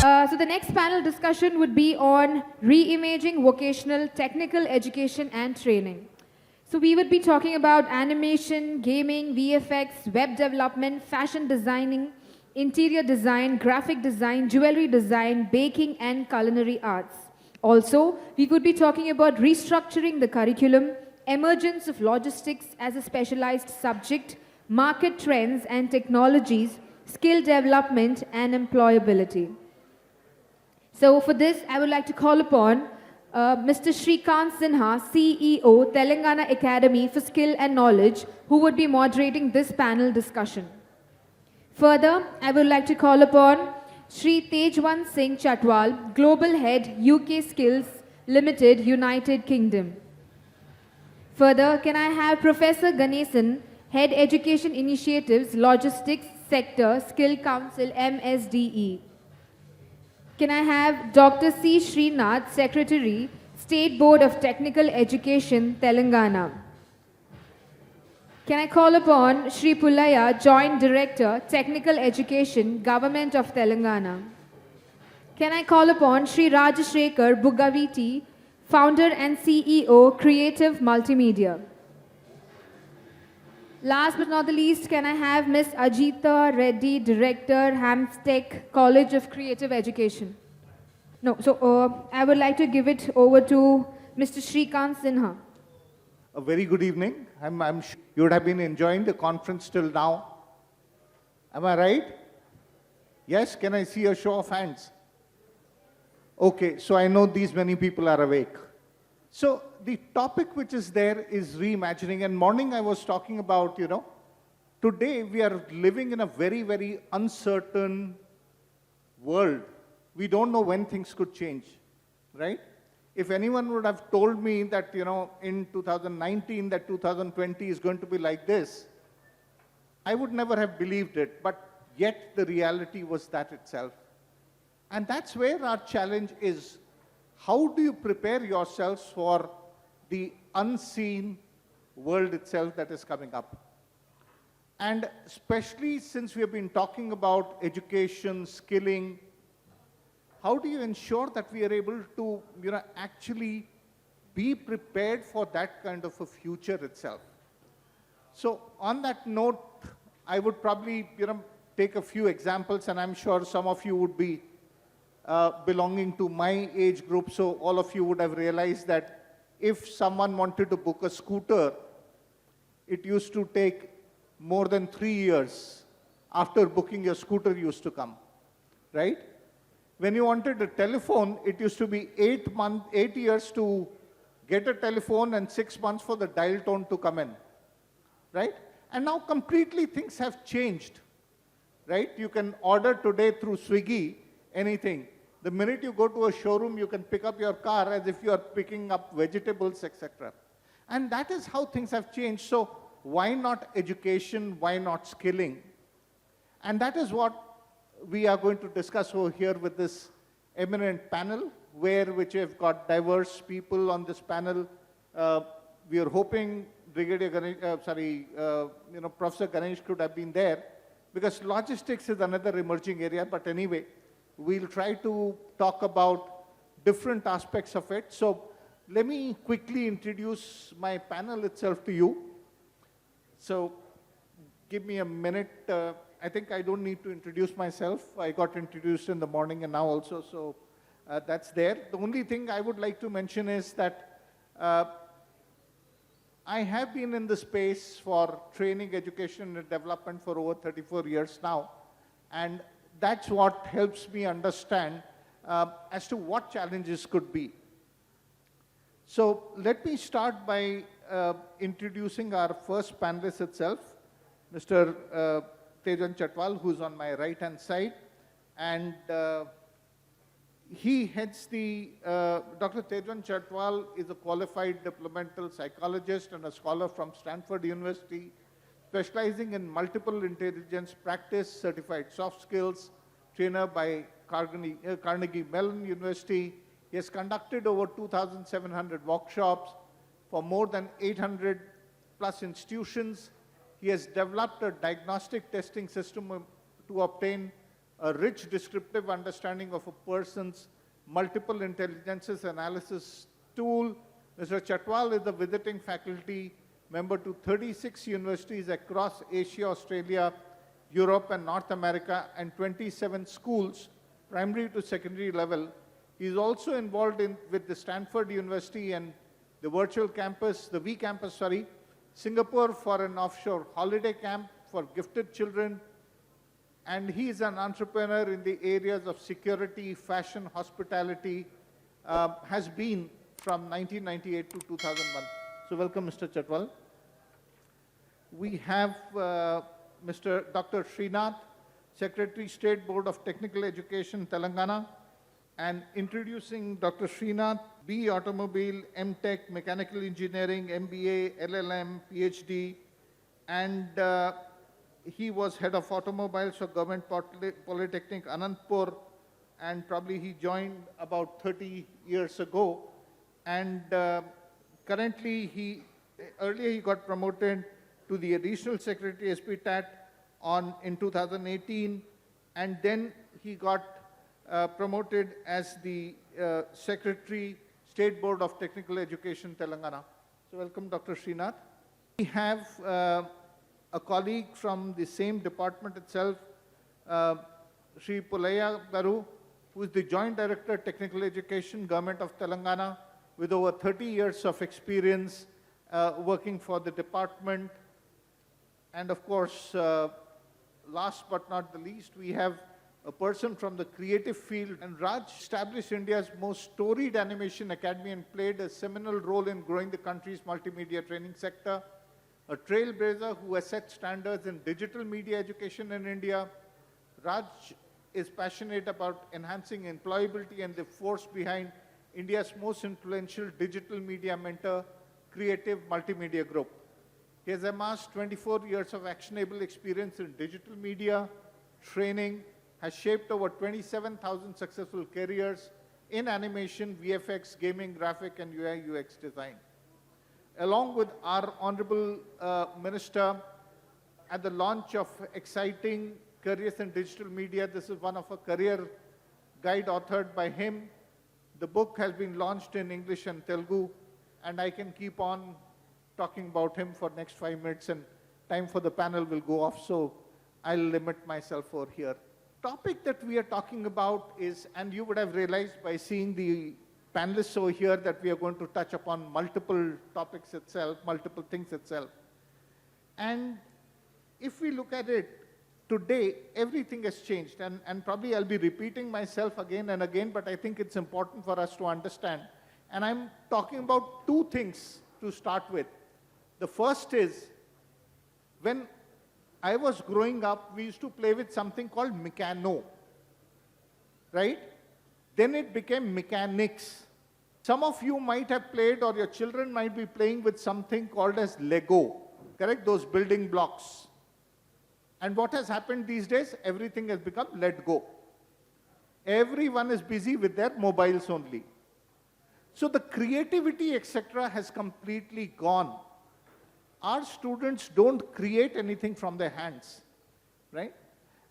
So the next panel discussion would be on reimagining vocational technical education and training. So we would be talking about animation, gaming, VFX, web development, fashion designing, interior design, graphic design, jewelry design, baking, and culinary arts. Also, we would be talking about restructuring the curriculum, emergence of logistics as a specialized subject, market trends and technologies, skill development, and employability. So for this, I would like to call upon Mr. Shrikant Sinha, CEO, Telangana Academy for Skill and Knowledge, who would be moderating this panel discussion. Further, I would like to call upon Shri Tejwan Singh Chatwal, Global Head, UK Skills Limited, United Kingdom. Further, can I have Professor Ganesan, Head Education Initiatives, Logistics Sector, Skill Council, MSDE. Can I have Dr. C. Srinath, Secretary, State Board of Technical Education, Telangana. Can I call upon Shri Pullaya, Joint Director, Technical Education, Government of Telangana. Can I call upon Shri Rajashekar Bugaviti, Founder and CEO, Creative Multimedia. Last but not the least, can I have Ms. Ajita Reddy, Director, Hampstead College of Creative Education. No, so I would like to give it over to Mr. Shrikant Sinha. A very good evening. I'm sure you would have been enjoying the conference till now. Am I right? Yes? Can I see a show of hands? Okay, so I know these many people are awake. So the topic which is there is reimagining. And morning I was talking about, today we are living in a very, very uncertain world. We don't know when things could change, right? If anyone would have told me that, in 2019, that 2020 is going to be like this, I would never have believed it. But yet the reality was that itself. And that's where our challenge is. How do you prepare yourselves for the unseen world itself that is coming up? And especially since we have been talking about education, skilling, how do you ensure that we are able to, actually be prepared for that kind of a future itself? So on that note, I would probably, take a few examples, and I'm sure some of you would be belonging to my age group, so all of you would have realized that if someone wanted to book a scooter, it used to take more than 3 years after booking your scooter used to come, right? When you wanted a telephone, it used to be 8 years to get a telephone and 6 months for the dial tone to come in, right? And now completely things have changed, right? You can order today through Swiggy anything. The minute you go to a showroom, you can pick up your car as if you are picking up vegetables, etc. And that is how things have changed. So why not education? Why not skilling? And that is what we are going to discuss over here with this eminent panel, which have got diverse people on this panel. We are hoping Professor Ganesh could have been there, because logistics is another emerging area. But anyway, we'll try to talk about different aspects of it. So let me quickly introduce my panel itself to you. So give me a minute. I think I don't need to introduce myself. I got introduced in the morning and now also, so that's there. The only thing I would like to mention is that I have been in the space for training, education, and development for over 34 years now. And that's what helps me understand as to what challenges could be. So let me start by introducing our first panelist itself, Mr. Tejwan Chatwal, who's on my right-hand side. And he heads Dr. Tejwan Chatwal is a qualified developmental psychologist and a scholar from Stanford University, specializing in multiple intelligence practice, certified soft skills, trainer by Carnegie Mellon University. He has conducted over 2,700 workshops for more than 800 plus institutions. He has developed a diagnostic testing system to obtain a rich descriptive understanding of a person's multiple intelligences analysis tool. Mr. Chatwal is the visiting faculty member to 36 universities across Asia, Australia, Europe, and North America, and 27 schools, primary to secondary level. He is also involved with the Stanford University and the virtual campus, the V campus, Singapore for an offshore holiday camp for gifted children. And he is an entrepreneur in the areas of security, fashion, hospitality, has been from 1998 to 2001. So welcome, Mr. Chatwal. We have Mr. Dr. Srinath, Secretary, State Board of Technical Education, Telangana, and introducing Dr. Srinath, B Automobile, M.Tech, Mechanical Engineering, MBA, LLM, PhD, and he was head of automobiles for Government Polytechnic, Anandpur, and probably he joined about 30 years ago. And currently, earlier he got promoted to the Additional Secretary SPTAT in 2018, and then he got promoted as the Secretary, State Board of Technical Education, Telangana. So welcome, Dr. Srinath. We have a colleague from the same department itself, Sri Pulaya Garu, who is the Joint Director, Technical Education, Government of Telangana, with over 30 years of experience working for the department. And of course, last but not the least, we have a person from the creative field. And Raj established India's most storied animation academy and played a seminal role in growing the country's multimedia training sector. A trailblazer who has set standards in digital media education in India. Raj is passionate about enhancing employability and the force behind India's most influential digital media mentor, Creative Multimedia Group. He has amassed 24 years of actionable experience in digital media, training, has shaped over 27,000 successful careers in animation, VFX, gaming, graphic, and UI UX design. Along with our Honorable Minister, at the launch of exciting careers in digital media, this is one of a career guide authored by him. The book has been launched in English and Telugu, and I can keep on talking about him for next 5 minutes, and time for the panel will go off, so I'll limit myself over here. Topic that we are talking about is, and you would have realized by seeing the panelists over here, that we are going to touch upon multiple topics itself, multiple things itself. And if we look at it, today, everything has changed. And probably I'll be repeating myself again and again, but I think it's important for us to understand. And I'm talking about two things to start with. The first is, when I was growing up, we used to play with something called Meccano, right? Then it became mechanics. Some of you might have played, or your children might be playing with something called as Lego, correct? Those building blocks. And what has happened these days? Everything has become let go. Everyone is busy with their mobiles only. So the creativity, etc., has completely gone. Our students don't create anything from their hands, right?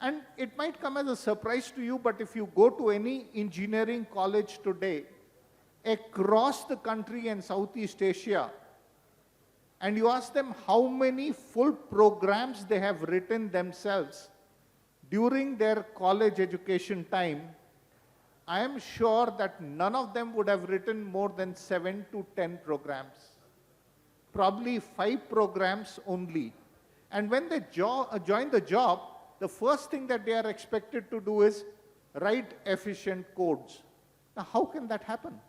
And it might come as a surprise to you, but if you go to any engineering college today, across the country and Southeast Asia, and you ask them how many full programs they have written themselves during their college education time, I am sure that none of them would have written more than 7 to 10 programs. Probably 5 programs only. And when they join the job, the first thing that they are expected to do is write efficient codes. Now, how can that happen?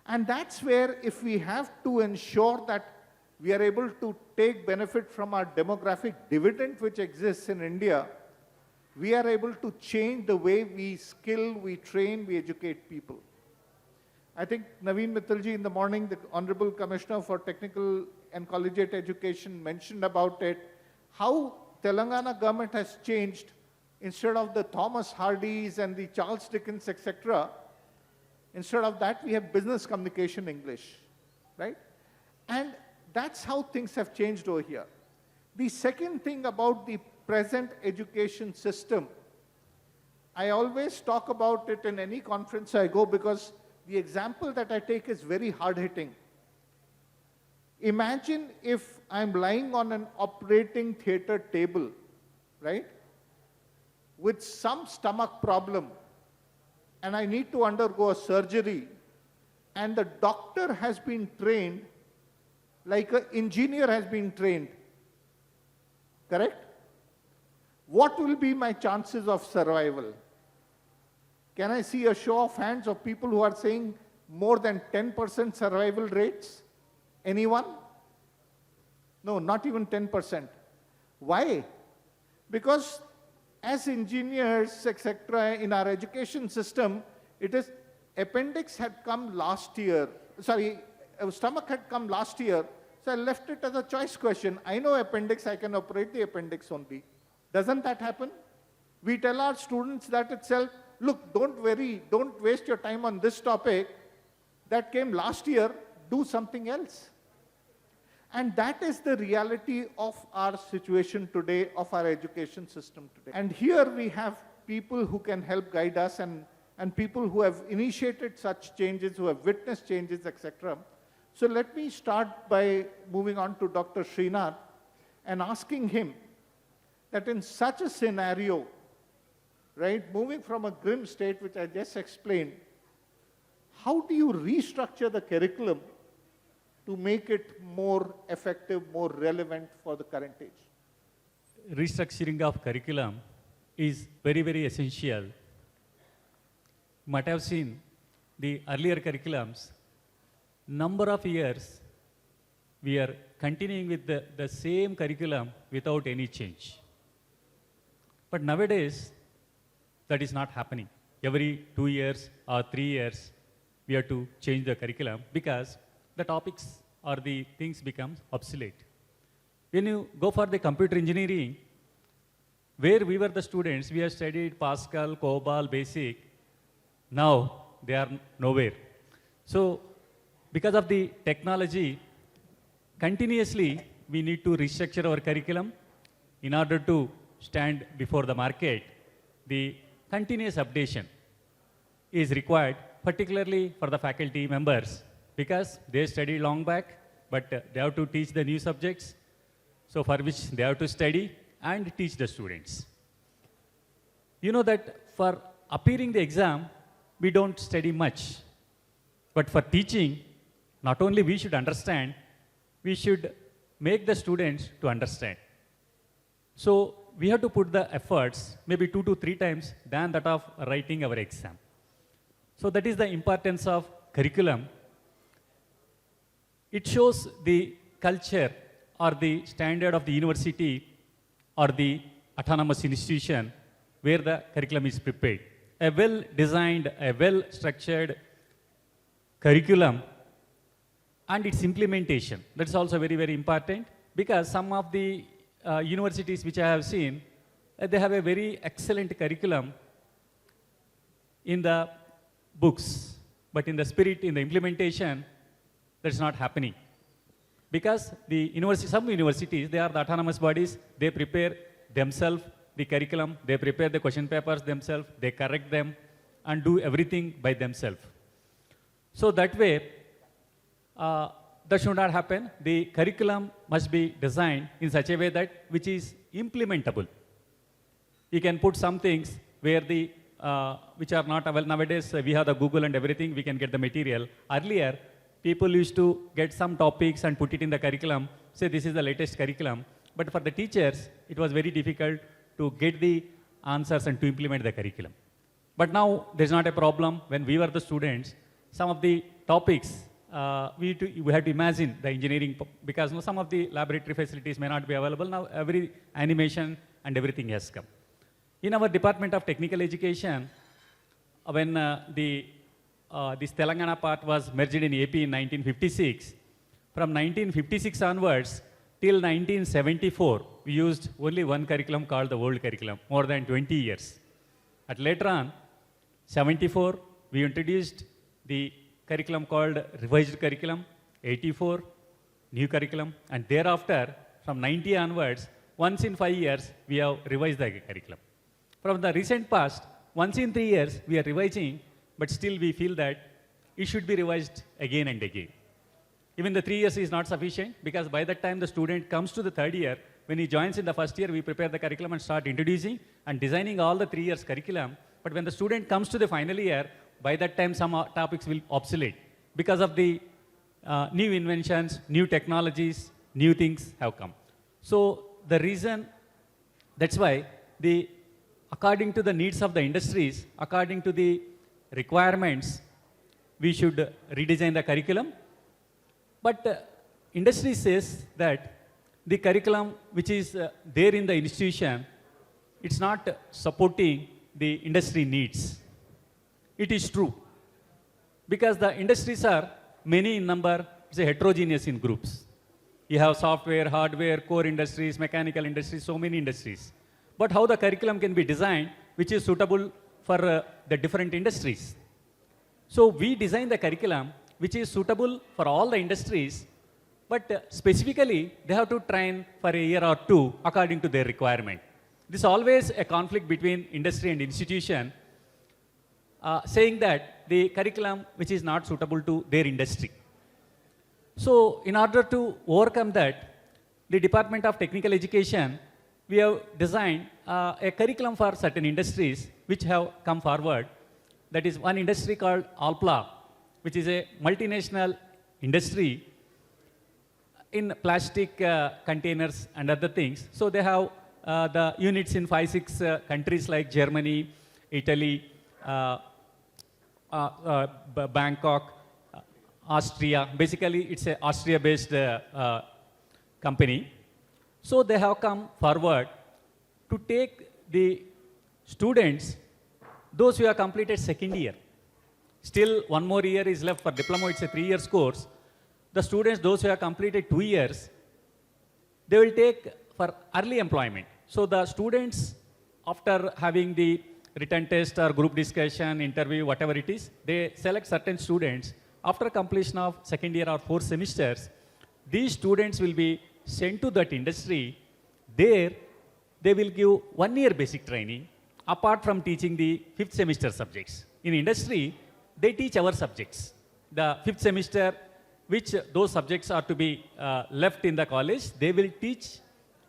And that's where, if we have to ensure that we are able to take benefit from our demographic dividend which exists in India, we are able to change the way we skill, we train, we educate people. I think Naveen Mittalji in the morning, the Honorable Commissioner for Technical and Collegiate Education, mentioned about it, how Telangana government has changed. Instead of the Thomas Hardys and the Charles Dickens, etc., instead of that, we have business communication English, right? And that's how things have changed over here. The second thing about the present education system I always talk about it in any conference I go because the example that I take is very hard-hitting. Imagine if I'm lying on an operating theater table, right, with some stomach problem, and I need to undergo a surgery, and the doctor has been trained like an engineer has been trained, correct? What will be my chances of survival? Can I see a show of hands of people who are saying more than 10% survival rates? Anyone? No, not even 10%. Why? Because as engineers, etc., in our education system, it is appendix had come last year. Sorry, stomach had come last year, so I left it as a choice question. I know appendix, I can operate the appendix only. Doesn't that happen? We tell our students that itself, look, don't worry, don't waste your time on this topic that came last year, do something else. And that is the reality of our situation today, of our education system today. And here we have people who can help guide us and people who have initiated such changes, who have witnessed changes, etc. So let me start by moving on to Dr. Srinath and asking him that in such a scenario, right, moving from a grim state, which I just explained, how do you restructure the curriculum to make it more effective, more relevant for the current age? Restructuring of curriculum is very, very essential. You might have seen the earlier curriculums, number of years we are continuing with the same curriculum without any change. But nowadays, that is not happening. Every 2 years or 3 years, we have to change the curriculum because the topics or the things become obsolete. When you go for the computer engineering, where we were the students, we have studied Pascal, COBOL, BASIC. Now, they are nowhere. So, because of the technology, continuously, we need to restructure our curriculum in order to stand before the market. The continuous updation is required, particularly for the faculty members, because they studied long back, but they have to teach the new subjects, so for which they have to study and teach the students. You know that for appearing the exam, we don't study much. But for teaching, not only we should understand, we should make the students to understand. So we have to put the efforts maybe 2 to 3 times than that of writing our exam. So that is the importance of curriculum. It shows the culture or the standard of the university or the autonomous institution where the curriculum is prepared. A well-designed, a well-structured curriculum and its implementation. That's also very, very important because some of the universities which I have seen, they have a very excellent curriculum in the books, but in the spirit, in the implementation, that's not happening. Because some universities, they are the autonomous bodies, they prepare themselves the curriculum, they prepare the question papers themselves, they correct them and do everything by themselves. So that way, that should not happen. The curriculum must be designed in such a way that which is implementable. You can put some things where the which are not available. Nowadays, we have the Google and everything, we can get the material. Earlier, people used to get some topics and put it in the curriculum, say this is the latest curriculum. But for the teachers, it was very difficult to get the answers and to implement the curriculum. But now, there's not a problem. When we were the students, some of the topics, we had to imagine the engineering, because some of the laboratory facilities may not be available. Now, every animation and everything has come. In our Department of Technical Education, when this Telangana part was merged in AP in 1956, from 1956 onwards till 1974, we used only one curriculum called the old curriculum, more than 20 years. At later on, 74, we introduced the curriculum called revised curriculum, 84, new curriculum, and thereafter, from 90 onwards, once in 5 years, we have revised the curriculum. From the recent past, once in 3 years, we are revising, but still we feel that it should be revised again and again. Even the 3 years is not sufficient, because by that time the student comes to the third year, when he joins in the first year, we prepare the curriculum and start introducing and designing all the 3 years curriculum. But when the student comes to the final year, by that time some topics will obsolete because of the new inventions, new technologies, new things have come. So the reason, that's why according to the needs of the industries, according to the requirements, we should redesign the curriculum. But industry says that the curriculum which is there in the institution, it's not supporting the industry needs. It is true, because the industries are many in number, it's heterogeneous in groups. You have software, hardware, core industries, mechanical industries, so many industries. But how the curriculum can be designed which is suitable for the different industries? So we design the curriculum which is suitable for all the industries, but specifically they have to train for a year or two according to their requirement. This is always a conflict between industry and institution, saying that the curriculum which is not suitable to their industry. So in order to overcome that, the Department of Technical Education, we have designed a curriculum for certain industries which have come forward. That is one industry called Alpla, which is a multinational industry in plastic containers and other things. So they have the units in 5-6 countries like Germany, Italy, Bangkok, Austria. Basically, it's an Austria-based company. So they have come forward to take the students, those who have completed second year. Still, one more year is left for diploma. It's a 3 years course. The students, those who have completed 2 years, they will take for early employment. So the students, after having the written test or group discussion, interview, whatever it is, they select certain students. After completion of second year or 4 semesters, these students will be sent to that industry. There, they will give 1 year basic training, apart from teaching the 5th semester subjects. In industry, they teach our subjects. The 5th semester, which those subjects are to be left in the college, they will teach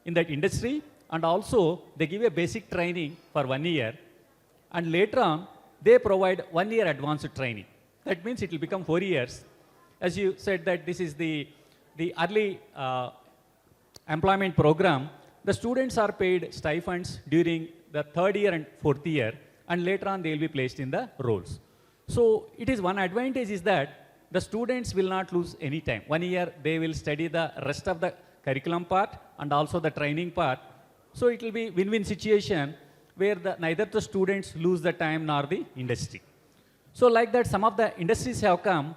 in that industry, and also they give a basic training for 1 year, and later on, they provide 1 year advanced training. That means it will become 4 years. As you said that this is the early employment program, the students are paid stipends during the 3rd year and 4th year, and later on they will be placed in the roles. So it is one advantage is that the students will not lose any time. 1 year they will study the rest of the curriculum part and also the training part. So it will be win-win situation where neither the students lose the time nor the industry. So like that, some of the industries have come.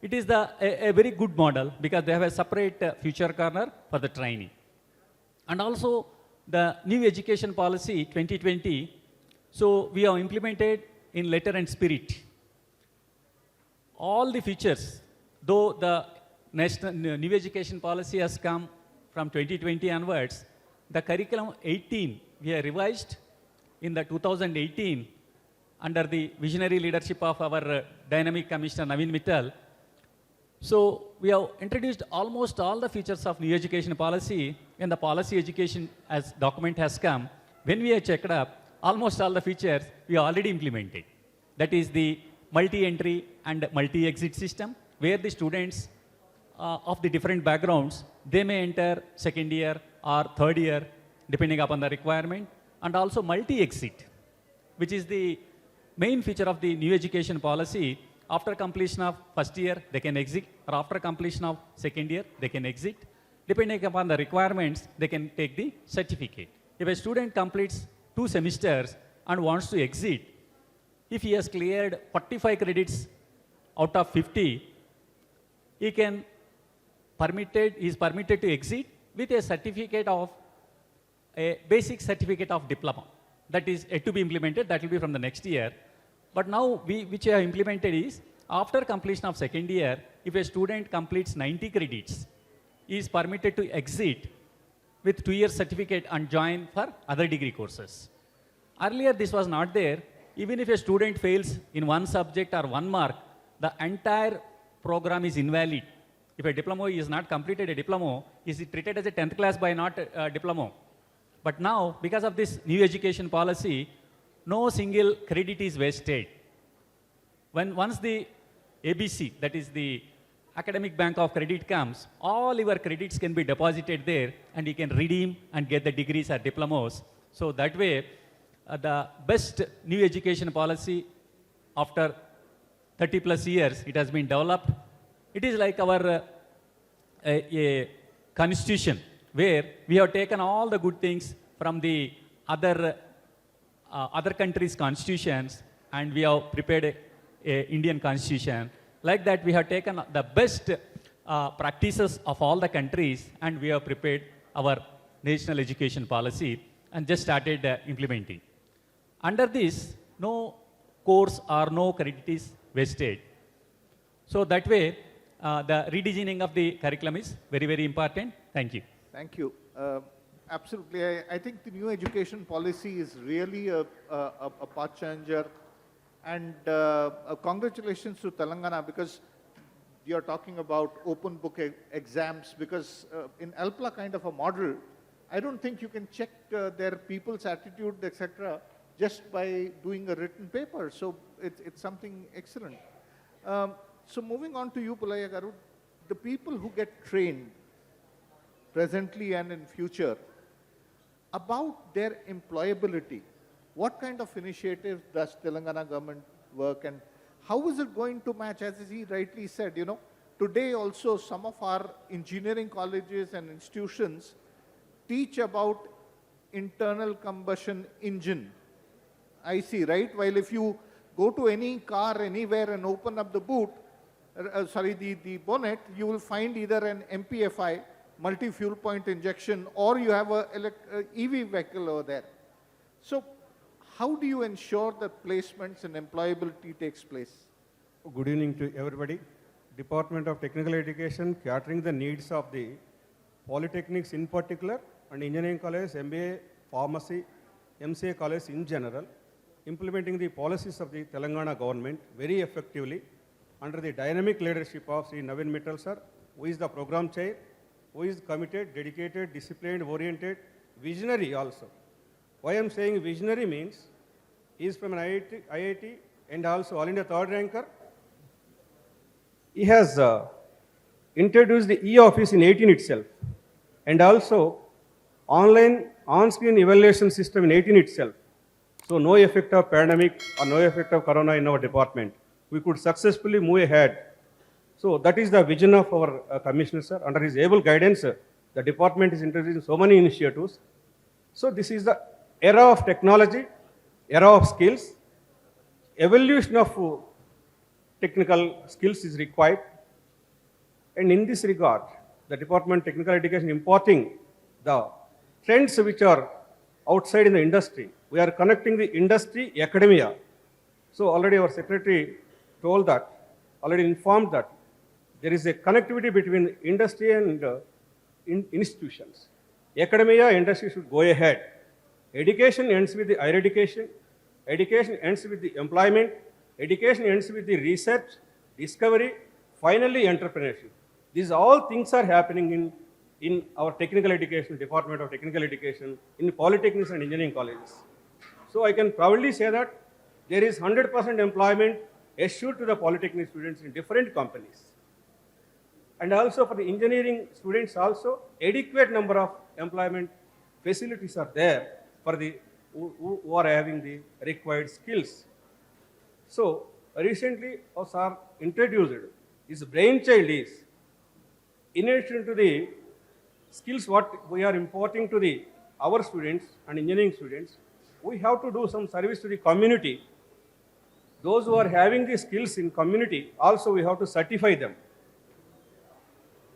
It is a very good model because they have a separate future corner for the training. And also the new education policy 2020, so we have implemented in letter and spirit. All the features, though the national new education policy has come from 2020 onwards, the curriculum 18 we have revised in the 2018 under the visionary leadership of our dynamic commissioner Naveen Mittal. So we have introduced almost all the features of new education policy, and the policy education as document has come. When we have checked up, almost all the features we already implemented. That is the multi-entry and multi-exit system, where the students of the different backgrounds, they may enter second year or third year, depending upon the requirement, and also multi-exit, which is the main feature of the new education policy. After completion of first year, they can exit, or after completion of second year, they can exit. Depending upon the requirements, they can take the certificate. If a student completes 2 semesters and wants to exit, if he has cleared 45 credits out of 50, he is permitted to exit with a certificate of, a basic certificate of diploma. That is yet to be implemented, that will be from the next year. But now, which we have implemented is, after completion of second year, if a student completes 90 credits, he is permitted to exit with 2 years certificate and join for other degree courses. Earlier, this was not there. even if a student fails in one subject or 1 mark, the entire program is invalid. If a diploma is not completed, a diploma is treated as a 10th class by not a diploma. But now, because of this new education policy, no single credit is wasted. Once the ABC, that is the Academic Bank of Credit comes, all your credits can be deposited there and you can redeem and get the degrees or diplomas. So that way, the best new education policy after 30 plus years, it has been developed. It is like our a constitution where we have taken all the good things from the other countries' constitutions and we have prepared a Indian constitution. Like that, we have taken the best practices of all the countries and we have prepared our national education policy and just started implementing. Under this, no course or no credit is wasted. So that way, the redesigning of the curriculum is very, very important. Thank you. Thank you. Absolutely. I think the new education policy is really a path changer. And congratulations to Telangana, because you're talking about open book exams, because in ALPLA kind of a model, I don't think you can check their people's attitude, etc., just by doing a written paper. So it's something excellent. So moving on to you, Pulaya Garu, the people who get trained presently and in future about their employability, what kind of initiatives does Telangana government work and how is it going to match? As he rightly said, you know, today also some of our engineering colleges and institutions teach about internal combustion engine. I see, right? While if you go to any car anywhere and open up the boot, the bonnet, you will find either an MPFI, multi-fuel point injection, or you have a EV vehicle over there. So how do you ensure that placements and employability takes place? Good evening to everybody. Department of Technical Education catering the needs of the polytechnics in particular and engineering college, MBA, pharmacy, MCA college in general, implementing the policies of the Telangana government very effectively under the dynamic leadership of Sri Navin Mittal sir, who is the program chair, who is committed, dedicated, disciplined, oriented, visionary also. Why I am saying visionary means he is from an IIT and also All India third ranker. He has introduced the e-office in 18 itself and also online on-screen evaluation system in 18 itself. So no effect of pandemic or no effect of corona in our department. We could successfully move ahead. So that is the vision of our commissioner sir. Under his able guidance, the department is introducing so many initiatives. So this is the era of technology, era of skills. Evolution of technical skills is required. And in this regard, the Department of Technical Education importing the trends which are outside in the industry. We are connecting the industry, academia. So already our secretary told that, already informed that there is a connectivity between industry and institutions. Academia, industry should go ahead. Education ends with the higher education. Education ends with the employment. Education ends with the research, discovery, finally entrepreneurship. These all things are happening in our technical education, Department of Technical Education, in polytechnics and engineering colleges. So I can proudly say that there is 100% employment assured to the polytechnic students in different companies. And also for the engineering students also, adequate number of employment facilities are there for the who are having the required skills. So recently, our sir introduced his brainchild is, in addition to the skills what we are importing to our students and engineering students, we have to do some service to the community. Those who are having the skills in community, also we have to certify them.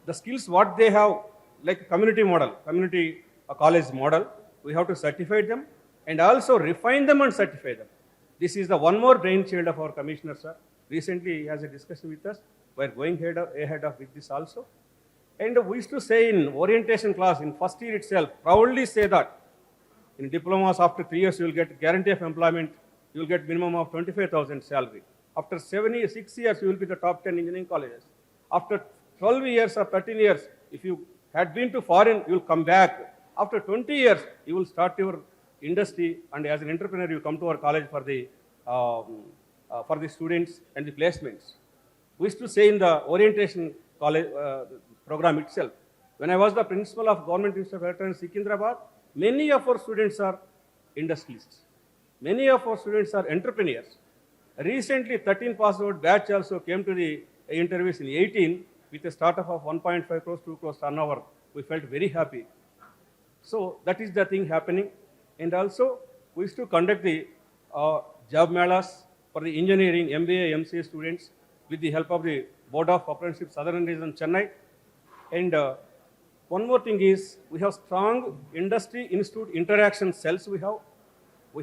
The skills what they have, like community model, community college model, we have to certify them and also refine them and certify them. This is the one more brainchild of our commissioner, sir. Recently, he has a discussion with us. We are going ahead of with this also. And we used to say in orientation class, in first year itself, proudly say that in diplomas after 3 years, you will get guarantee of employment you will get minimum of 25,000 salary. After 6 years, you will be the top 10 engineering colleges. After 12 years or 13 years, if you had been to foreign, you will come back. After 20 years, you will start your industry, and as an entrepreneur, you come to our college for the students and the placements. We used to say in the orientation college program itself, when I was the principal of Government Institute of Electronics in Secunderabad, many of our students are industrialists. Many of our students are entrepreneurs. Recently, 13 passed out batch also came to the interviews in 18 with a startup of 1.5 crores, 2 crores turnover. We felt very happy. So that is the thing happening. And also, we used to conduct the job melas for the engineering, MBA, MCA students with the help of the Board of Apprenticeship Southern Region, Chennai. And one more thing is, we have strong industry institute interaction cells we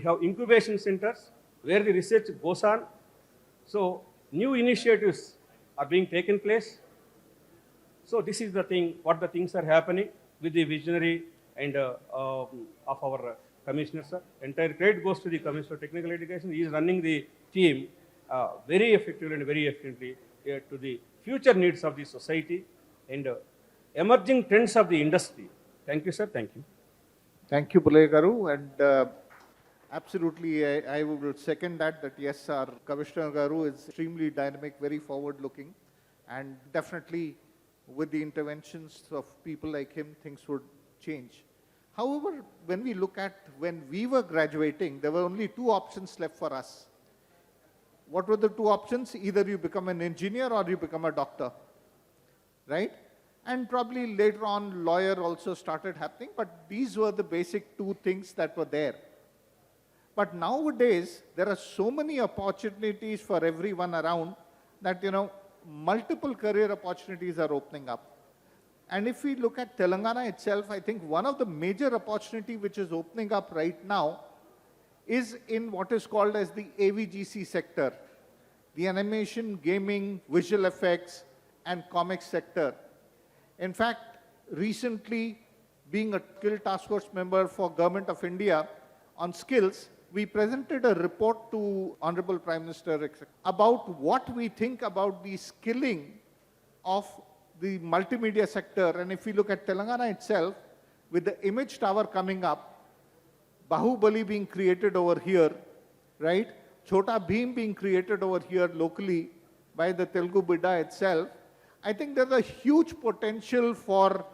have incubation centers where the research goes on. So new initiatives are being taken place. So this is the thing, what the things are happening with the visionary and of our commissioner, sir. Entire credit goes to the Commissioner of Technical Education. He is running the team very effectively and very efficiently to the future needs of the society and emerging trends of the industry. Thank you, sir. Thank you. Thank you, Pulay Garu. And absolutely, I will second that yes, our Commissioner Garu is extremely dynamic, very forward-looking, and definitely with the interventions of people like him, things would change. However, when we look at when we were graduating, there were only two options left for us. What were the two options? Either you become an engineer or you become a doctor, right? And probably later on, lawyer also started happening, but these were the basic two things that were there. But nowadays, there are so many opportunities for everyone around that, multiple career opportunities are opening up. And if we look at Telangana itself, I think one of the major opportunity which is opening up right now is in what is called as the AVGC sector, the animation, gaming, visual effects, and comics sector. In fact, recently, being a skill task force member for Government of India on skills, we presented a report to Honorable Prime Minister about what we think about the skilling of the multimedia sector. And if we look at Telangana itself, with the image tower coming up, Bahubali being created over here, right? Chota Bheem being created over here locally by the Telugu Bidda itself, I think there's a huge potential for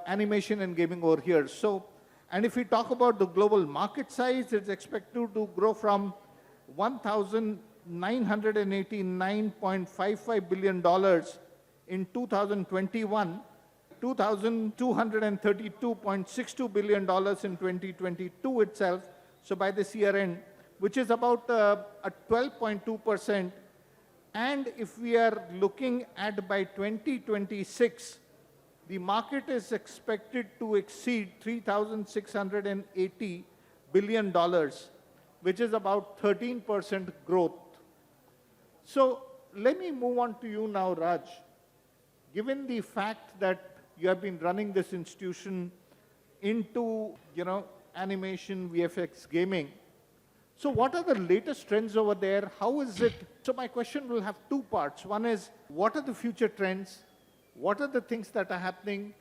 animation and gaming over here. So, and if we talk about the global market size, it's expected to grow from $1,989.55 billion in 2021, $2,232.62 billion in 2022 itself, so by this year end, which is about a 12.2%. And if we are looking at by 2026, the market is expected to exceed $3,680 billion, which is about 13% growth. So let me move on to you now, Raj. Given the fact that you have been running this institution into, animation, VFX, gaming, so what are the latest trends over there? How is it? So my question will have two parts. One is, what are the future trends? What are the things that are happening?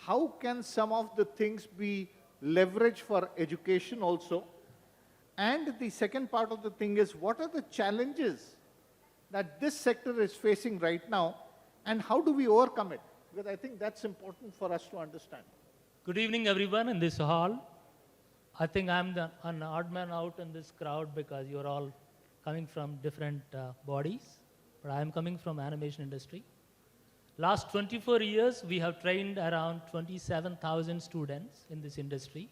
How can some of the things be leveraged for education also? And the second part of the thing is, what are the challenges that this sector is facing right now, and how do we overcome it? Because I think that's important for us to understand. Good evening, everyone in this hall. I think I'm an odd man out in this crowd because you're all coming from different bodies, but I'm coming from animation industry. Last 24 years, we have trained around 27,000 students in this industry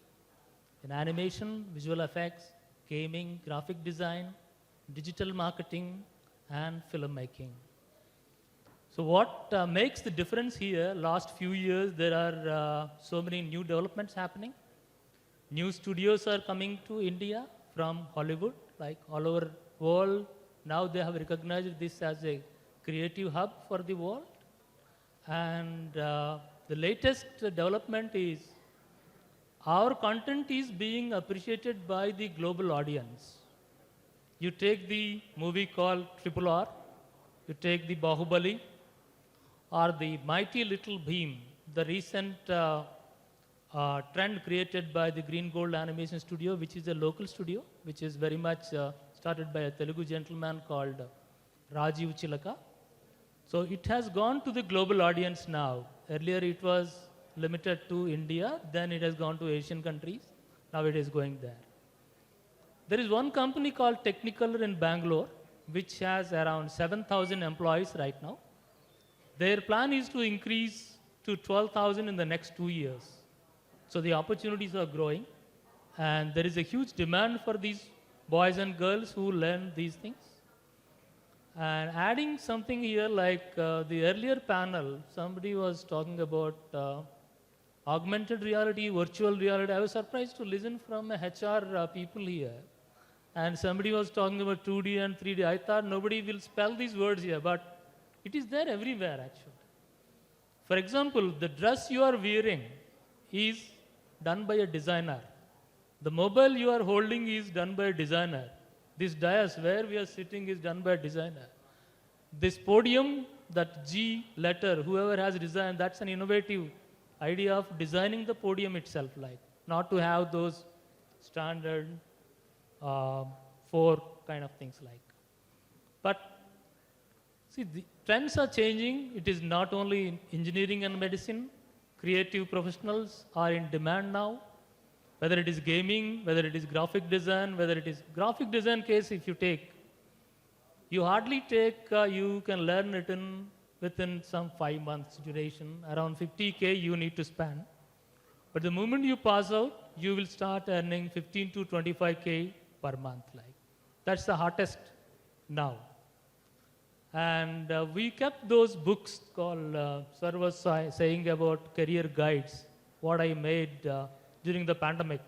in animation, visual effects, gaming, graphic design, digital marketing, and filmmaking. So what makes the difference here, last few years, there are so many new developments happening. New studios are coming to India from Hollywood, like all over world. Now they have recognized this as a creative hub for the world. And the latest development is our content is being appreciated by the global audience. You take the movie called Triple R, you take the Bahubali, or the Mighty Little Bheem, the recent trend created by the Green Gold Animation Studio, which is a local studio, which is very much started by a Telugu gentleman called Rajiv Chilaka. So it has gone to the global audience now. Earlier it was limited to India, then it has gone to Asian countries, now it is going there. There is one company called Technicolor in Bangalore, which has around 7,000 employees right now. Their plan is to increase to 12,000 in the next 2 years. So the opportunities are growing, and there is a huge demand for these boys and girls who learn these things. And adding something here, like the earlier panel, somebody was talking about augmented reality, virtual reality. I was surprised to listen from a HR people here. And somebody was talking about 2D and 3D. I thought nobody will spell these words here, but it is there everywhere actually. For example, the dress you are wearing is done by a designer. The mobile you are holding is done by a designer. This dais where we are sitting is done by a designer. This podium, that G letter, whoever has designed, that's an innovative idea of designing the podium itself, like not to have those standard 4 kind of things like. But see, the trends are changing. It is not only in engineering and medicine. Creative professionals are in demand now. Whether it is gaming, whether it is graphic design, whether it is graphic design case, if you take, you hardly take, you can learn it within some 5 months duration. Around 50K you need to spend. But the moment you pass out, you will start earning 15 to 25K per month. Like that's the hottest now. And we kept those books called, Sir was saying about career guides, what I made during the pandemic.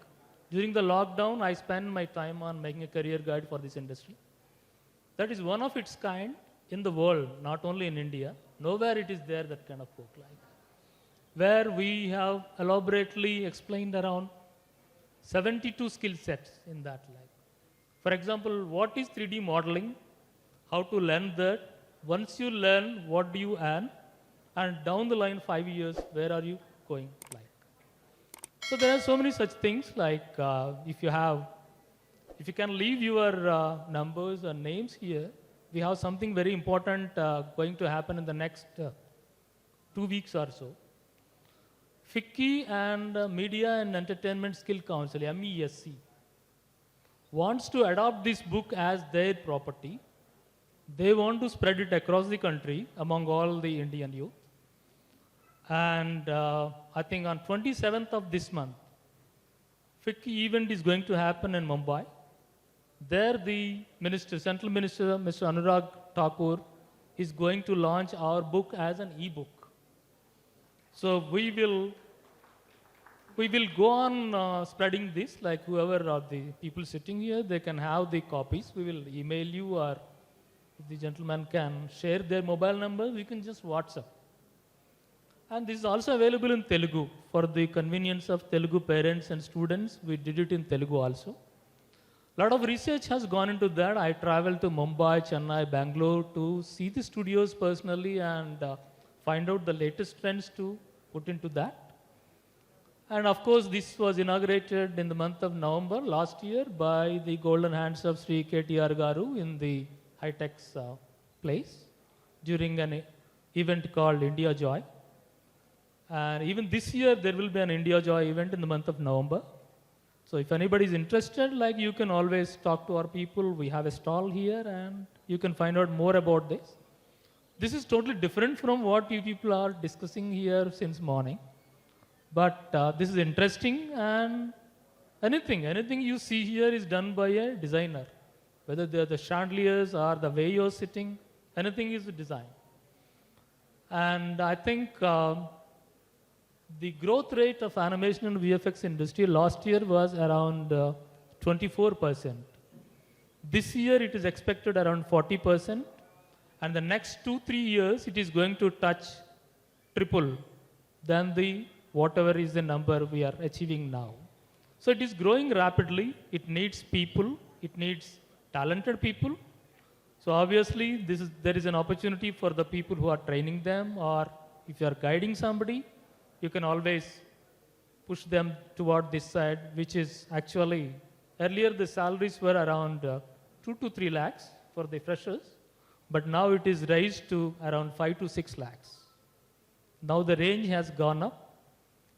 During the lockdown, I spent my time on making a career guide for this industry. That is one of its kind in the world, not only in India. Nowhere it is there, that kind of book like. Where we have elaborately explained around 72 skill sets in that. Like, for example, what is 3D modeling? How to learn that? Once you learn, what do you earn? And down the line, 5 years, where are you going? Like, so there are so many such things. Like if you can leave your numbers and names here, we have something very important going to happen in the next 2 weeks or so. FICCI and Media and Entertainment Skill Council, MESC, wants to adopt this book as their property. They want to spread it across the country among all the Indian youth. And I think on 27th of this month, FICCI event is going to happen in Mumbai. There the Minister, Central Minister, Mr. Anurag Thakur, is going to launch our book as an e-book. So we will go on spreading this, like whoever are the people sitting here, they can have the copies. We will email you, or if the gentleman can share their mobile number, we can just WhatsApp. And this is also available in Telugu for the convenience of Telugu parents and students. We did it in Telugu also. A lot of research has gone into that. I traveled to Mumbai, Chennai, Bangalore to see the studios personally and find out the latest trends to put into that. And of course, this was inaugurated in the month of November last year by the golden hands of Sri KTR Garu in the high-tech's place during an event called India Joy. And even this year, there will be an India Joy event in the month of November. So if anybody is interested, like, you can always talk to our people. We have a stall here, and you can find out more about this. This is totally different from what you people are discussing here since morning. But this is interesting, and anything you see here is done by a designer. Whether they're the chandeliers or the way you're sitting, anything is designed. And I think the growth rate of animation and VFX industry last year was around 24%. This year it is expected around 40%. And the next 2-3 years it is going to touch triple than the whatever is the number we are achieving now. So it is growing rapidly. It needs people. It needs talented people. So obviously, there is an opportunity for the people who are training them, or if you are guiding somebody, you can always push them toward this side, which is actually, earlier the salaries were around 2 to 3 lakhs for the freshers, but now it is raised to around 5 to 6 lakhs. Now the range has gone up.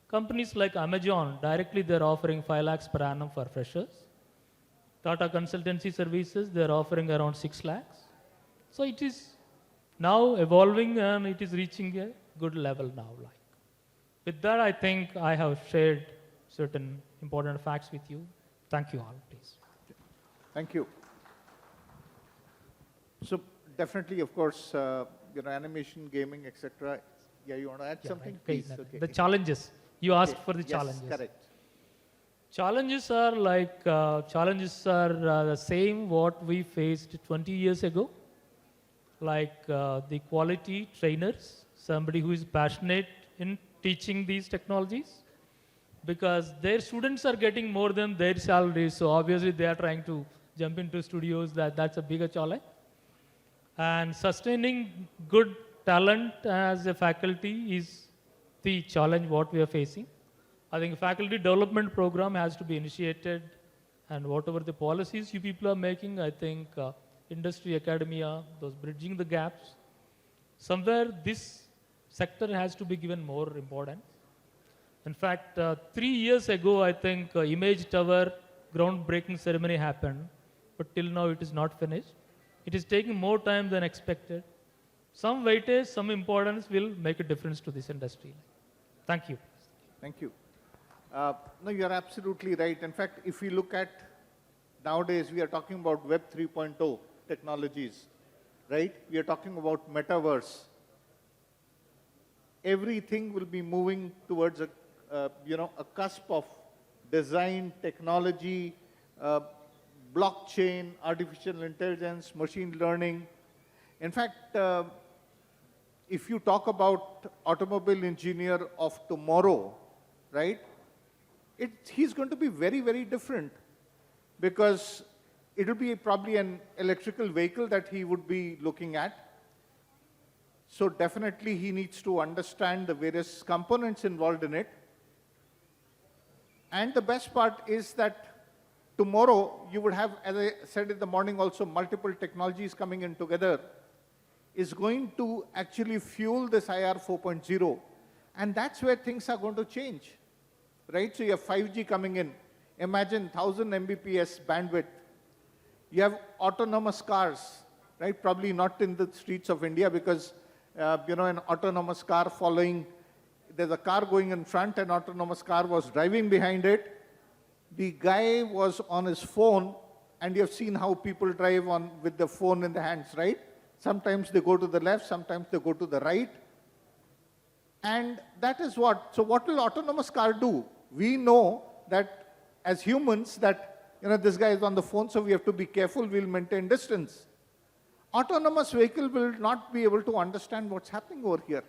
Companies like Amazon, directly they're offering 5 lakhs per annum for freshers. Tata Consultancy Services, they're offering around 6 lakhs. So it is now evolving and it is reaching a good level now. With that, I think I have shared certain important facts with you. Thank you all, please. Thank you. So definitely, of course, animation, gaming, etc. Yeah, you want to add something? Right. Please. Okay. Okay. The challenges. You asked for the Yes, challenges. correct. Challenges are the same what we faced 20 years ago, like the quality trainers, somebody who is passionate in teaching these technologies, because their students are getting more than their salaries, so obviously they are trying to jump into studios. That's a bigger challenge. And sustaining good talent as a faculty is the challenge what we are facing. I think faculty development program has to be initiated, and whatever the policies you people are making, I think industry, academia, those bridging the gaps, somewhere this sector has to be given more importance. In fact, 3 years ago, I think Image Tower groundbreaking ceremony happened, but till now it is not finished. It is taking more time than expected. Some weightage, some importance will make a difference to this industry. Thank you. Thank you. No, you're absolutely right. In fact, if we look at nowadays, we are talking about Web 3.0 technologies, right? We are talking about metaverse. Everything will be moving towards a cusp of design, technology, blockchain, artificial intelligence, machine learning. In fact, if you talk about automobile engineer of tomorrow, right? He's going to be very, very different, because it will be probably an electrical vehicle that he would be looking at. So definitely he needs to understand the various components involved in it. And the best part is that tomorrow you would have, as I said in the morning also, multiple technologies coming in together is going to actually fuel this IR 4.0. And that's where things are going to change, right? So you have 5G coming in. Imagine 1000 Mbps bandwidth. You have autonomous cars, right? Probably not in the streets of India, because, an autonomous car following, there's a car going in front, an autonomous car was driving behind it. The guy was on his phone, and you have seen how people drive with the phone in the hands, right? Sometimes they go to the left, sometimes they go to the right. And that is what, so what will autonomous car do? We know that as humans that, this guy is on the phone, so we have to be careful, we'll maintain distance. Autonomous vehicle will not be able to understand what's happening over here.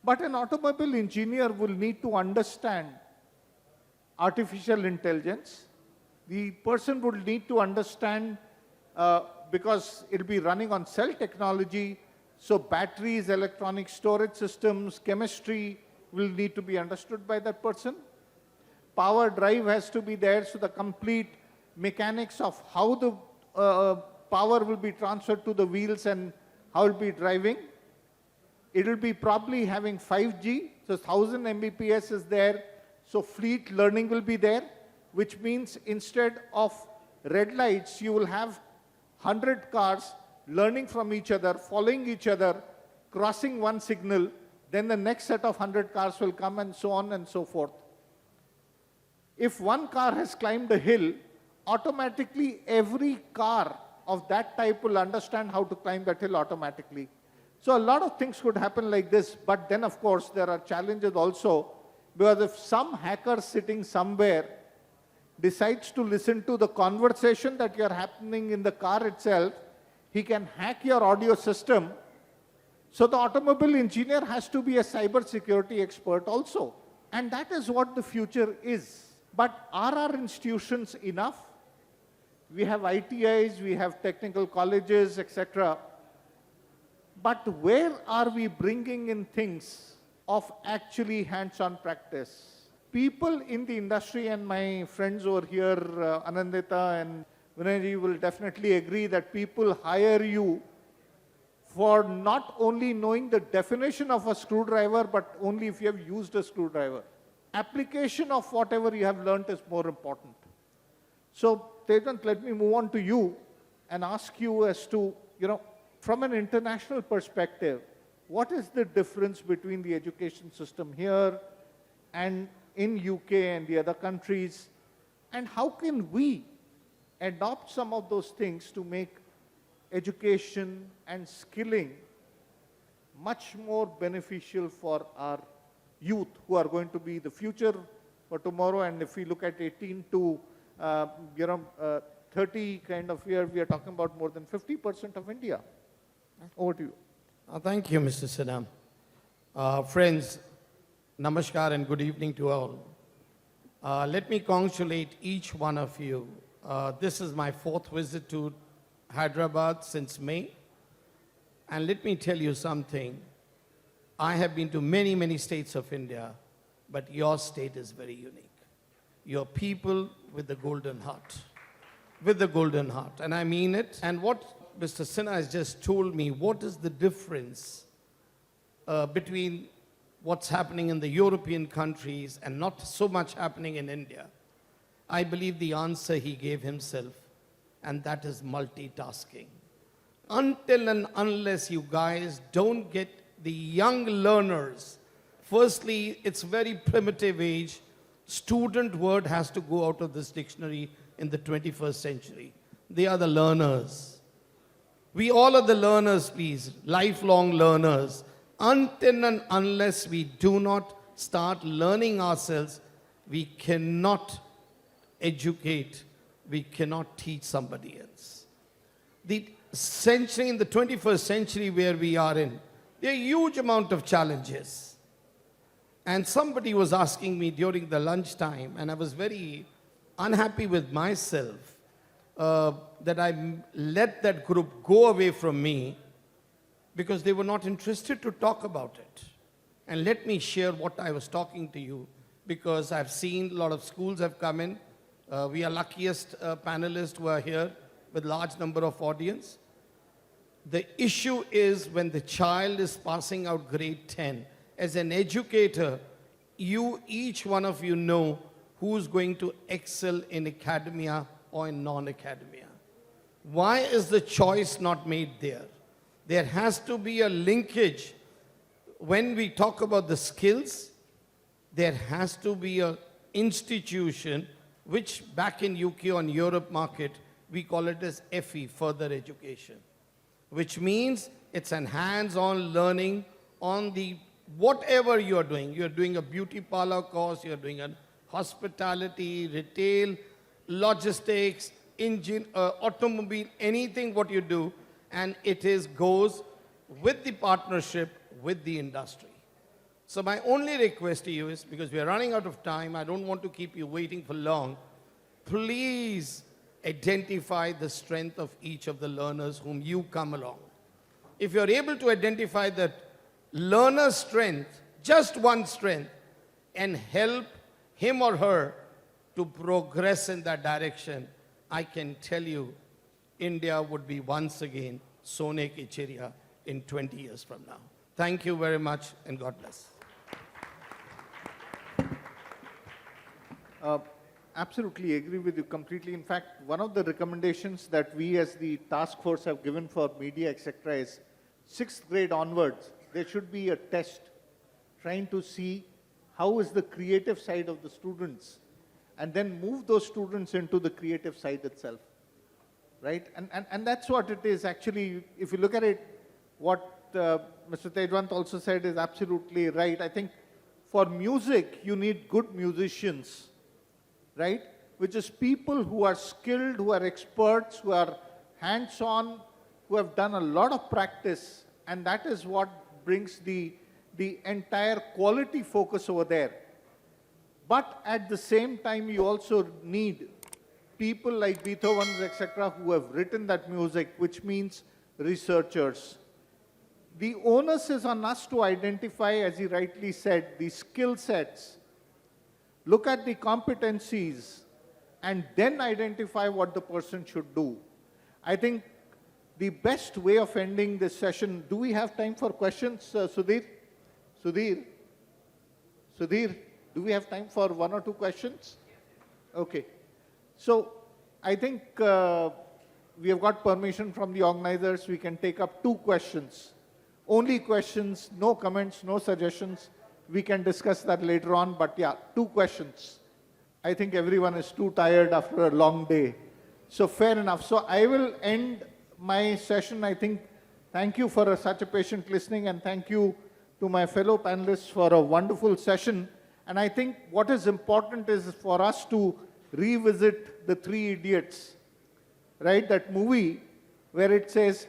But an automobile engineer will need to understand artificial intelligence. The person would need to understand, because it'll be running on cell technology, so batteries, electronic storage systems, chemistry will need to be understood by that person. Power drive has to be there, so the complete mechanics of how the power will be transferred to the wheels and how it will be driving. It will be probably having 5G, so 1000 Mbps is there, so fleet learning will be there, which means instead of red lights, you will have 100 cars learning from each other, following each other, crossing one signal, then the next set of 100 cars will come, and so on and so forth. If one car has climbed a hill, automatically every car of that type will understand how to climb that hill automatically. So a lot of things could happen like this, but then of course there are challenges also, because if some hacker sitting somewhere decides to listen to the conversation that you're happening in the car itself, he can hack your audio system. So the automobile engineer has to be a cyber security expert also. And that is what the future is. But are our institutions enough? we have ITIs, we have technical colleges, etc. But where are we bringing in things of actually hands-on practice? People in the industry, and my friends over here, Anandita and Vinayji, will definitely agree that people hire you for not only knowing the definition of a screwdriver, but only if you have used a screwdriver. Application of whatever you have learned is more important. So, Tejwant, let me move on to you and ask you as to, from an international perspective, what is the difference between the education system here and in UK and the other countries, and how can we adopt some of those things to make education and skilling much more beneficial for our youth who are going to be the future for tomorrow? And if we look at 18 to 30 kind of year, we are talking about more than 50% of India. Over to you. Thank you, Mr. Sinam. Friends, namaskar and good evening to all. Let me congratulate each one of you. This is my 4th visit to Hyderabad since May. And let me tell you something. I have been to many, many states of India, but your state is very unique. Your people with the golden heart. With the golden heart. And I mean it. And what Mr. Sinha has just told me, what is the difference between what's happening in the European countries and not so much happening in India? I believe the answer he gave himself, and that is multitasking. Until and unless you guys don't get the young learners, firstly, it's very primitive age. Student word has to go out of this dictionary in the 21st century. They are the learners. We all are the learners, please, lifelong learners. Until and unless we do not start learning ourselves, we cannot educate, we cannot teach somebody else. The century, in the 21st century where we are in, there are a huge amount of challenges. And somebody was asking me during the lunchtime, and I was very unhappy with myself, that I let that group go away from me because they were not interested to talk about it. And let me share what I was talking to you, because I've seen a lot of schools have come in. We are luckiest panelists who are here with large number of audience. The issue is when the child is passing out grade 10, as an educator, each one of you know who's going to excel in academia or in non-academia. Why is the choice not made there? There has to be a linkage. When we talk about the skills, there has to be an institution which back in UK or Europe market, we call it as FE, further education, which means it's an hands-on learning on the whatever you are doing. You're doing a beauty parlor course, you're doing a hospitality, retail, logistics, engine, automobile, anything what you do, and it goes with the partnership with the industry. So my only request to you is, because we are running out of time, I don't want to keep you waiting for long, please identify the strength of each of the learners whom you come along. If you're able to identify that learner's strength, just one strength, and help him or her to progress in that direction, I can tell you, India would be once again Sone Ki Chiriya in 20 years from now. Thank you very much, and God bless. Absolutely agree with you completely. In fact, one of the recommendations that we as the task force have given for media, etc., is 6th grade onwards, there should be a test trying to see how is the creative side of the students, and then move those students into the creative side itself, right? And that's what it is actually. If you look at it, what Mr. Tejwant also said is absolutely right. I think for music, you need good musicians, right? Which is people who are skilled, who are experts, who are hands-on, who have done a lot of practice, and that is what brings the entire quality focus over there. But at the same time, you also need people like Beethoven's, etc., who have written that music, which means researchers. The onus is on us to identify, as he rightly said, the skill sets, look at the competencies, and then identify what the person should do. I think the best way of ending this session, do we have time for questions, Sudhir? Sudhir, do we have time for one or two questions? Okay. So I think we have got permission from the organizers. We can take up 2 questions. Only questions, no comments, no suggestions. We can discuss that later on, but yeah, 2 questions. I think everyone is too tired after a long day. So fair enough. So I will end my session. I think, thank you for such a patient listening, and thank you to my fellow panelists for a wonderful session. And I think what is important is for us to revisit The Three Idiots, right? That movie where it says,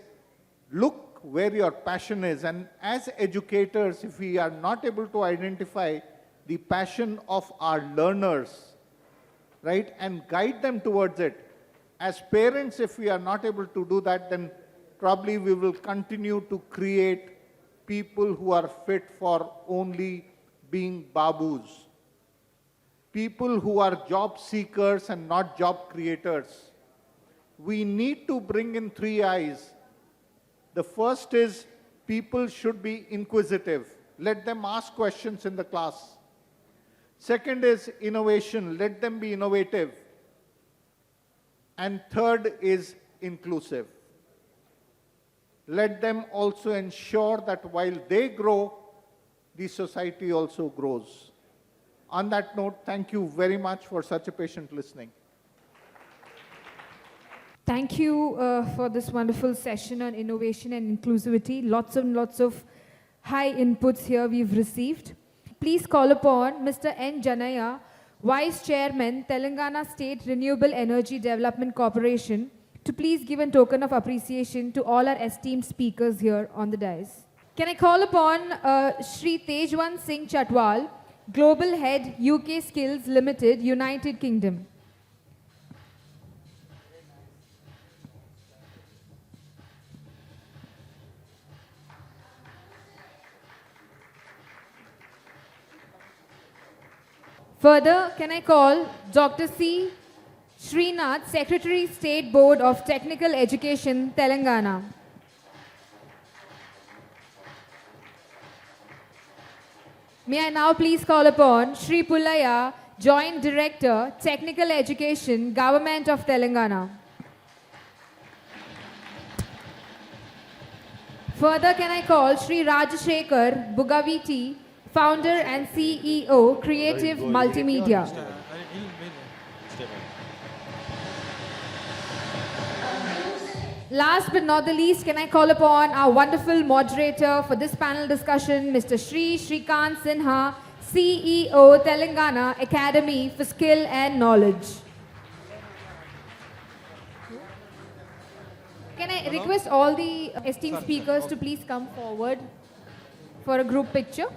look where your passion is. And as educators, if we are not able to identify the passion of our learners, right, and guide them towards it, as parents, if we are not able to do that, then probably we will continue to create people who are fit for only being babus. People who are job seekers and not job creators. We need to bring in 3 I's. The first is people should be inquisitive. Let them ask questions in the class. Second is innovation. Let them be innovative. And third is inclusive. Let them also ensure that while they grow, the society also grows. On that note, thank you very much for such a patient listening. Thank you for this wonderful session on innovation and inclusivity. Lots and lots of high inputs here we've received. Please call upon Mr. N. Janaya, Vice Chairman, Telangana State Renewable Energy Development Corporation, to please give a token of appreciation to all our esteemed speakers here on the dais. Can I call upon Shri Tejwan Singh Chatwal, Global Head, UK Skills Limited, United Kingdom. Further, can I call Dr. C. Srinath, Secretary State Board of Technical Education, Telangana. May I now please call upon Shri Pullaya, Joint Director, Technical Education, Government of Telangana. Further, can I call Shri Rajashekar Bugaviti, Founder and CEO, Creative Multimedia. Last but not the least, can I call upon our wonderful moderator for this panel discussion, Mr. Shri Shrikant Sinha, CEO, Telangana Academy for Skill and Knowledge. Can I request all the esteemed speakers to please come forward for a group picture?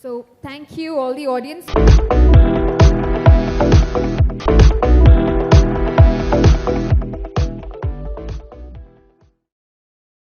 So, thank you all the audience.